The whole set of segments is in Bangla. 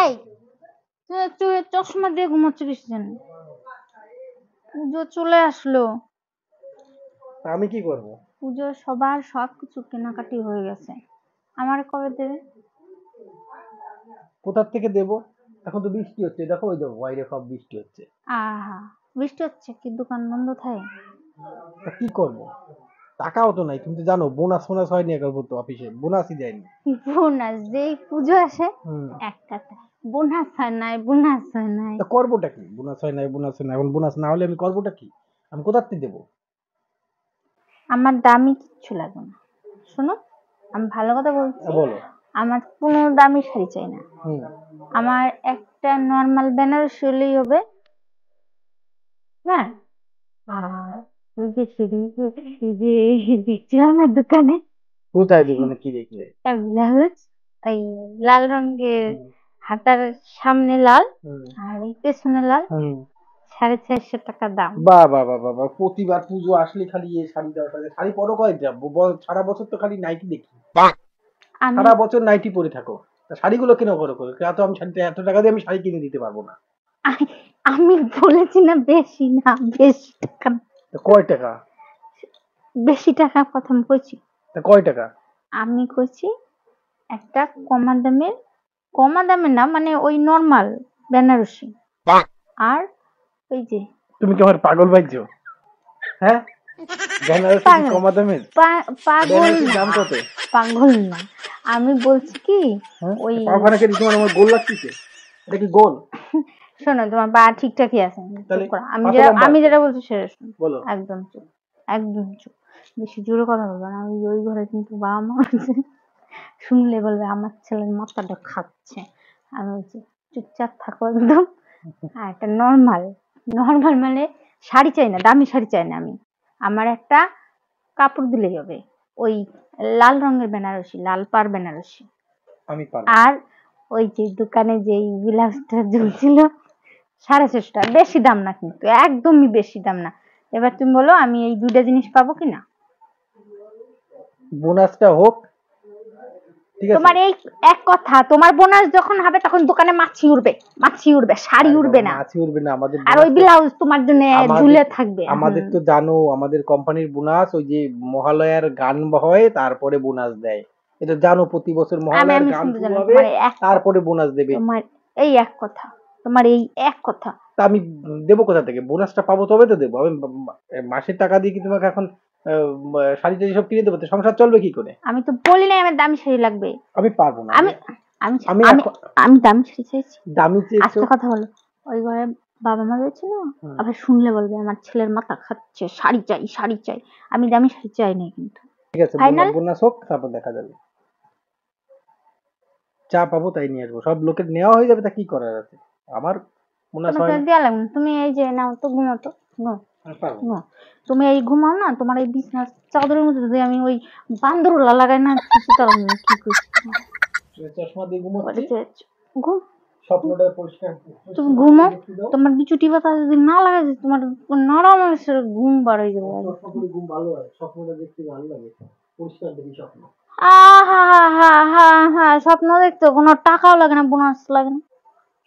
এই তুই চশমা দিয়ে ঘুমাচ্ছিস কিসের? পুজো চলে আসলো। আমি কি করব? পুজো সবার সবকিছু কেনাকাটি হয়ে গেছে, আমার কবে দেবে? কোথা থেকে দেব? এখন তো বৃষ্টি হচ্ছে, দেখো ওই দেখো বাইরে সব বৃষ্টি হচ্ছে। আহা, বৃষ্টি হচ্ছে কি দোকান বন্ধ থাকে? তা কি করব? টাকাও তো নাই, তুমি তো জানো বোনাস ফোনাস হয়নি এখন তো অফিসে, বোনাসই দেয়নি। বোনাস যেই পুজো আসে হুম। একটা বোনাস হয় নাই, বোনাস হয় নাই। তা করবোটা কি? বোনাস হয় নাই, বোনাস হয় নাই, এখন বোনাস না হলে আমি করবোটা কি? আমি কোথা থেকে দেবো? আমার দামি কিচ্ছু লাগবে না, শোনো আমি ভালো কথা বলছি। বলো। আমার কোনো দামি শাড়ি চাই না, আমার একটা নর্মাল বেনারসি হলেই হবে। হ্যাঁ, আর ওই যে দিচ্ছি আমার দোকানে কোথায় দেবো না কি দেখলে? ব্লাউজ, ওই লাল রঙের, হাতার সামনে লাল আর এই পেছনে লাল, 450 টাকা দাম। বাহ বাহ বাহ বাহ বাহ, প্রতিবার পুজো আসলে খালি এই শাড়ি দাও শাড়ি, শাড়ি পরো কয়টা? সারা বছর তো খালি নাইটি দেখি, আমি সারা বছর নাইটি পরে থাকো, তা শাড়িগুলো কেন করো করো? তো আমি শাড়িটা এত টাকা দিয়ে আমি শাড়ি কিনে দিতে পারবো না। আমি বলেছি না বেশি না, বেশি টাকা না। তা কয় টাকা? বেশি টাকা প্রথম কইছি। তা কয় টাকা? আমি কইছি একটা কমা দামের না, মানে ওই নরমাল বেনারসি। আর ওই যে তুমি কি আমার পাগল ভাইছো? হ্যাঁ, বেনারসি কি কমা দামের? পাগল দাম না, কত? পাগল না, আমি বলছি কি ওই পাখানা কেটে তোমার আমার গোল লাগতেছে, এটা কি গোল? শোনো, তোমার পা ঠিকঠাকই আছে, তাহলে আমি যেটা বলছি সেটা শোনো। বলো। একদম চুপ, একদম চুপ, বেশি জোরে কথা বলবো না। ওই ঘরে কিন্তু বাবা মা আছে, শুনলে বলবে আমার ছেলের মাথাটা খাচ্ছে। আমি বলছি চুপচাপ থাকো একদম। আর একটা নর্মাল, নর্মাল মানে শাড়ি চাই না, দামি শাড়ি চাই না আমি, আমার একটা কাপড় দিলেই হবে, ওই লাল রঙের বেনারসি, লাল পাড় বেনারসি। আমি পারবো। আর ওই যে দোকানে যেই ব্লাউজটা ঝুলছিল 650 টাকা, বেশি দাম না কিন্তু, একদমই বেশি দাম না। এবার তুমি বলো আমি এই দুইটা জিনিস পাবো কিনা? বোনাসটা হোক, ঠিক আছে? তোমার এই এক কথা, তোমার বোনাস যখন হবে তখন দোকানে মাছি উড়বে, মাছি উড়বে, শাড়ি উড়বে না, মাছি উড়বে না, আমাদের আর ওই ব্লাউজ তোমার জন্য ঝুলে থাকবে। আমাদের তো জানো আমাদের কোম্পানির বোনাস ওই যে মহালয়ার গান হয় তারপরে বোনাস দেয়, এটা জানো, প্রতি বছর মহালয়ার গান শুরু হবে তারপরে বোনাস দেবে। তোমার এই এক কথা, তোমার এই এক কথা। তা আমি দেবো কোথা থেকে? বোনাসটা পাবো তবে তো দেবো। আমি মাসের টাকা দিয়ে কি তোমাকে এখন শাড়ি টাড়ি সব কিনে দেবো? তো সংসার চলবে কি করে? আমি তো বলি না আমার দামি শাড়ি লাগবে। আমি পারবো না। আমি আমি আমি দামি শাড়ি চাইছি। দামি চেয়েছো? আজকে কথা হলো, ওই ঘরে বাবা মা রয়েছে না, আবার শুনলে বলবে আমার ছেলের মাথা খাচ্ছে, শাড়ি চাই শাড়ি চাই। আমি দামি শাড়ি চাই না কিন্তু। ঠিক আছে, বোনাস হোক তারপর দেখা যাবে, যা পাবো তাই নিয়ে আসবো। সব লোকের নেওয়া হয়ে যাবে, তা কি করার আছে? আমার বোনাস হয় না। দেওয়া লাগবে না, তুমি এই যে নাও তো, ঘুমাও তো, ঘুমাও। তুমি এই ঘুমাও না, তোমার এই বিছানার চাদরের মধ্যে যদি আমি ওই বান্দরলা লাগাই না, কি করছি? চশমা দিয়ে ঘুমাচ্ছি, ঘুম, স্বপ্নটা পরিষ্কার। তুমি ঘুমাও, তোমার বিচুটি পাতা যদি না লাগাই, তোমার নরম ঘুম বার হয়ে যাবে। ঘুম ভালো হয়, স্বপ্নটা দেখতে ভালো লাগে, পরিষ্কার দেখি স্বপ্ন। স্বপ্ন দেখতে কোনো টাকাও লাগে না, বোনাস লাগে না।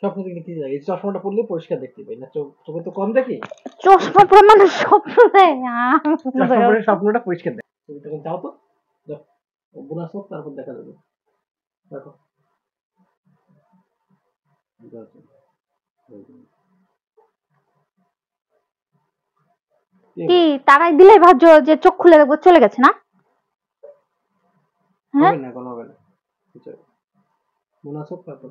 স্বপ্ন দেখতে কি লাগে? চশমাটা পরলে পরিষ্কার দেখতে পাই না, চোখে তো কম দেখি। চশমা পরে মানুষ স্বপ্ন দেয় না, স্বপ্নটা পরিষ্কার দেখ। তুমি তখন যাও তো, বোনাস হোক তারপর দেখা যাবে। দেখো কি টাকাই দিলে ভাবছো যে চোখ খুলে দেখবো, চলে গেছে না? হ্যাঁ, হবে না, কোনো হবে না, বোনাস হোক তারপর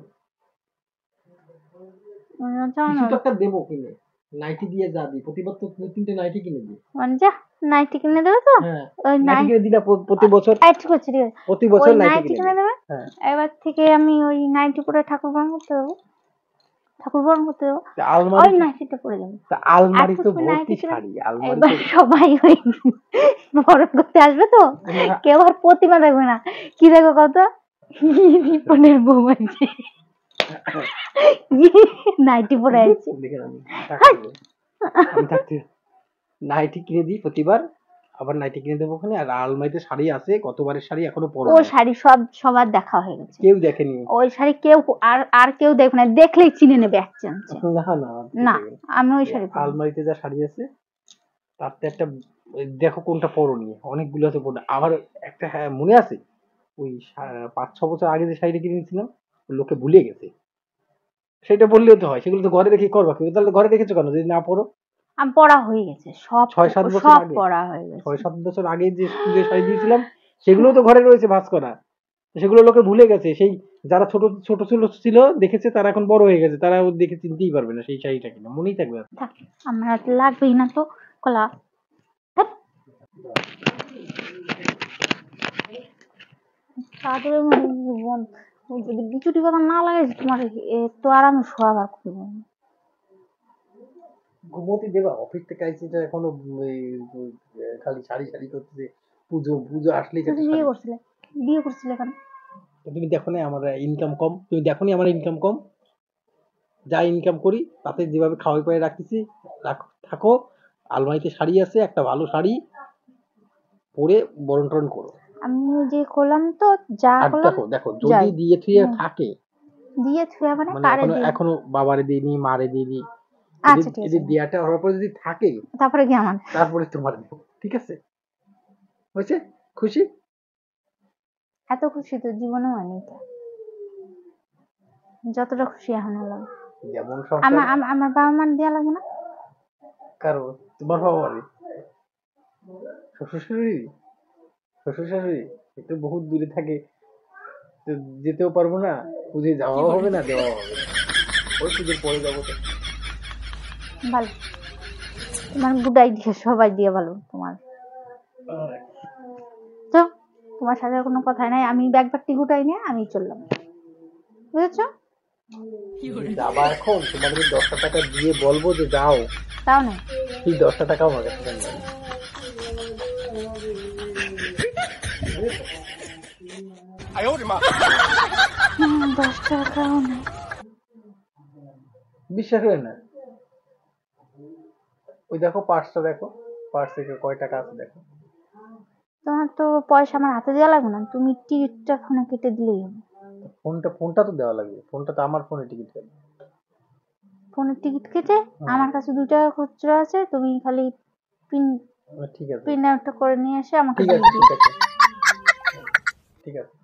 কিছু তো একটা দেবো কিনে। নাইটি দিয়ে যা দিই, প্রতিবার তো 2-3টে নাইটি কিনে দিই। মানে যা নাইটি কিনে দেবে তো? ওই নাইটি কিনে দিলা প্রতি বছর? ঠিক আছে ঠিক আছে, প্রতি বছর নাইটি কিনে দেবে। এবার থেকে আমি ওই নাইটি পরে ঠাকুর বরণ করতে দেবো, ঠাকুর বরণ করতে দেবো, ওই নাইটিটা পরে যাবো। আলমারি তো ভর্তি শাড়ি, এবার সবাই ওই বরণ করতে আসবে তো, কেউ আর প্রতিমা দেখবে না, কি দেখো কত রিপনের বউ আছে নাইটি পরে আছে। আমি থাকতে নাইটি কিনে দিই প্রতিবার, আবার নাইটি কিনে দেবো ওখানে। আর আলমারিতে শাড়ি আছে, কতবারের শাড়ি এখনো পরো ওই শাড়ি সবার দেখা হয়ে গেছে, কেউ দেখেনি। ওই শাড়ি কেউ আর কেউ দেখবে না, দেখলেই চিনে নেবে এক চান্সে। না না না আমি ওই শাড়ি পরবো। আলমারিতে যা শাড়ি আছে তাতে একটা দেখো কোনটা পরনি, অনেকগুলো আছে পরনি। আবার একটা হ্যাঁ মনে আছে, ওই 5-6 বছর আগে যে শাড়িটা কিনে নিয়েছিলাম লোকে ভুলে গেছে, সেটা বললেও তো হয়। সেগুলো তো ঘরে রেখে করবা কেউ, তাহলে ঘরে রেখেছো কেন যদি না পরো? আমি পড়া হয়ে গেছে সব, 6-7 বছর সব আগে, পড়া হয়ে গেছে। 6-7 বছর আগে যে যে শাড়ি দিয়েছিলাম সেগুলো তো ঘরে রয়েছে ভাঁজ করা, সেগুলো লোকে ভুলে গেছে। সেই যারা ছোট ছোট ছিল দেখেছে, তারা এখন বড় হয়ে গেছে, তারা দেখে চিনতেই পারবে না সেই শাড়িটা কিনা, মনেই থাকবে না। থাক, আমার হাতে লাগবেই না তো কলা। তাদের জীবন যদি বিচুটি কথা না লাগে তোমার তো আরামে শোয়াবার করবো। ঘুমোতে দেবা? অফিস থেকে আইসি তো এখনো খালি শাড়ি শাড়ি করতেছে। পুজো পুজো আসলেই তুমি বিয়ে করছিলে কেন? তুমি দেখো না আমার ইনকাম কম? তুমি দেখো নি আমার ইনকাম কম? যা ইনকাম করি তাতে যেভাবে খাওয়াই পায়ে রাখতেছি, থাকো। আলমারিতে শাড়ি আছে, একটা ভালো শাড়ি পরে বরণ টরণ করো। আমি যে করলাম তো যা করলাম। দেখো দেখো যদি দিয়ে থুয়ে থাকে, দিয়ে থুয়ে মানে এখনো বাবারে দিইনি, মারে দিইনি, আচ্ছা ঠিক আছে, দেয়াটা হওয়ার পর যদি থাকে তারপরে কি আমার, তারপরে তোমার দেবো, ঠিক আছে? হয়েছে? খুশি? এত খুশি তো জীবনে হয়নি, যতটা খুশি এখন হলাম। যেমন আমার বাবা মা দেওয়া লাগবে না? কারো তোমার বাবা মারে? শ্বশুর শাশুড়ি? শ্বশুর শাশুড়ি একটু বহুত দূরে থাকে, তো যেতেও পারবো না, পুজো যাওয়াও হবে না, দেওয়াও হবে না। ওই পুজোর পরে যাবো তো। ভালো, তোমার গুড আইডিয়া, সবাই দিয়ে ভালো তোমার। তো তোমার সাথে কোনো কথাই নাই, আমি ব্যাগ ব্যাগটি গুটাই নিয়ে আমি চললাম, বুঝেছো? যাবা এখন? তোমাদের 10টা টাকা দিয়ে বলবো যে যাও, তাও না এই 10টা টাকাও আমার কাছে নেই। 10 টাকাও নেই। বিশ্বাস হয় না? ওই দেখো পার্সটা, দেখো পার্স থেকে কয় টাকা আছে দেখো। তোমার তো পয়সা আমার হাতে দেওয়া লাগবে না, তুমি টিকিটটা ফোনে কেটে দিলেই হবে। ফোনটা তো দেওয়া লাগবে, ফোনটা তো আমার ফোনে টিকিট কাটবে। ফোনের টিকিট কেটে আমার কাছে 2 টাকা খুচরা আছে, তুমি খালি পিন, ঠিক আছে, পিন একটা করে নিয়ে এসে আমাকে ঠিক দিয়ে আছে, দিও। ঠিক আছে, ঠিক আছে।